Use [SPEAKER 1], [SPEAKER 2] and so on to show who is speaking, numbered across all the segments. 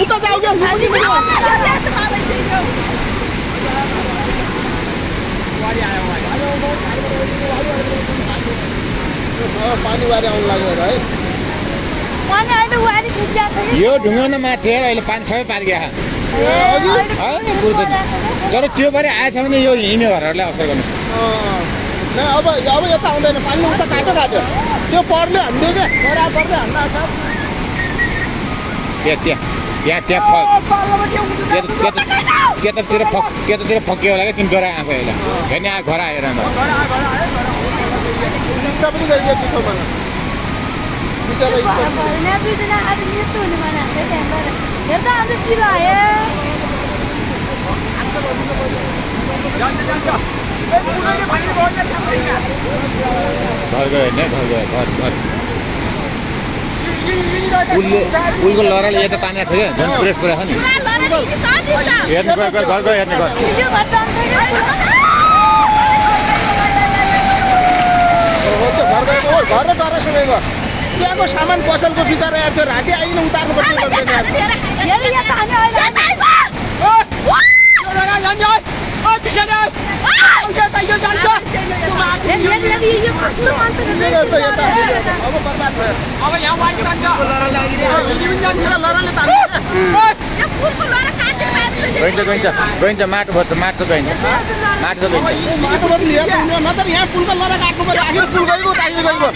[SPEAKER 1] उता जाऊ क्या पानी बारी आउनु लाग्यो है
[SPEAKER 2] यो ढुङ्गामा माथि अहिले पानी सबै पार्किया तर त्यो पारि आएछ भने यो हिँड्ने घरहरूलाई असर गर्नु
[SPEAKER 1] अब यता आउँदैन पानी उता काट्यो त्यो पर्ले हान्दियो क्या बराबरले हान्न
[SPEAKER 2] त्यतातिर फक्कियो होला क्या तिमी गएर आएको अहिले हेर्ने आएको घर आएर
[SPEAKER 1] पनि गइदियो चिठो मलाई
[SPEAKER 2] घर गयो हेर्ने घर पुलको लहराले यता तानेको छ क्या झन् प्रेस परेको छ नि हेर्ने घर गयो हेर्ने घर
[SPEAKER 1] घर र डर सुनेको त्यहाँको सामान पसलको बिचरा यार त्यो राति आइकन उतार्नु पर्छ
[SPEAKER 2] गइन्छ माटो भन्छ माटो गइन्छ
[SPEAKER 1] नत्र यहाँ पुलको लहरा काट्नु पर्यो आखिर पुल गइगयो ताइले गइगयो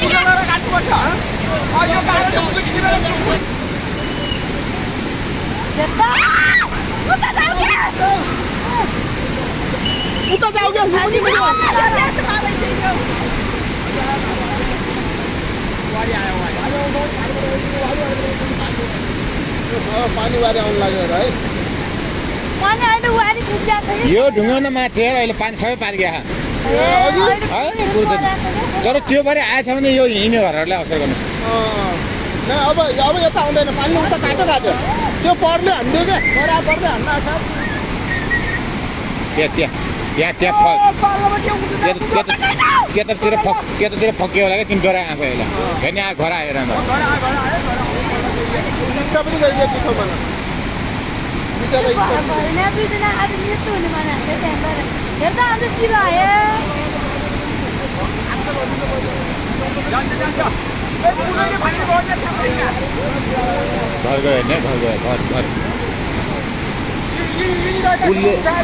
[SPEAKER 1] उता जाऊ क्या पानी बारी आउनु लाग्यो है
[SPEAKER 2] यो ढुङ्गामा माथि अहिले पानी सबै पार्किया तर त्यो पारि आएछ भने यो हिँड्ने घरहरूलाई असर गर्नु
[SPEAKER 1] अब यता आउँदैन पानी उता काट्यो त्यो पर्ले हान्दियो क्या बराबरले हान्न
[SPEAKER 2] त्यतातिर फक्कियो होला क्या तिमी गएर आएको अहिले हेर्ने आएको घर आएर
[SPEAKER 1] पनि गइदियो चिठो मलाई
[SPEAKER 2] घर गयो हेर्ने घर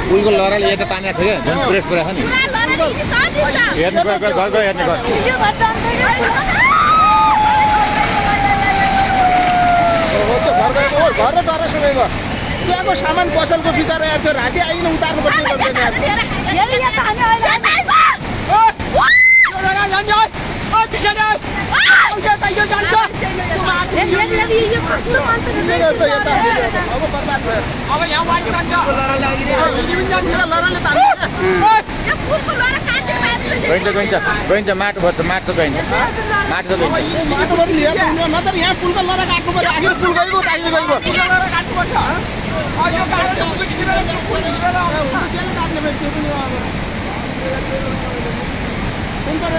[SPEAKER 2] पुलको लहराले यता तानेको छ क्या झन् प्रेस परेको छ नि हेर्ने घर गयो हेर्ने घर
[SPEAKER 1] घर र डर सुनेको त्यहाँको सामान पसलको बिचरा यार त्यो राति आइकन उतार्नु पर्छ
[SPEAKER 2] गइन्छ माटो भन्छ माटो गइन्छ
[SPEAKER 1] नत्र यहाँ पुलको लहरा काट्नु पर्यो आखिर पुल गइगयो ताइले गइगयो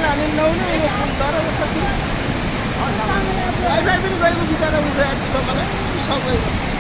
[SPEAKER 1] हामी नहुने डर जस्तो वाइफाई पनि गएको बिचरा उठेको छ मलाई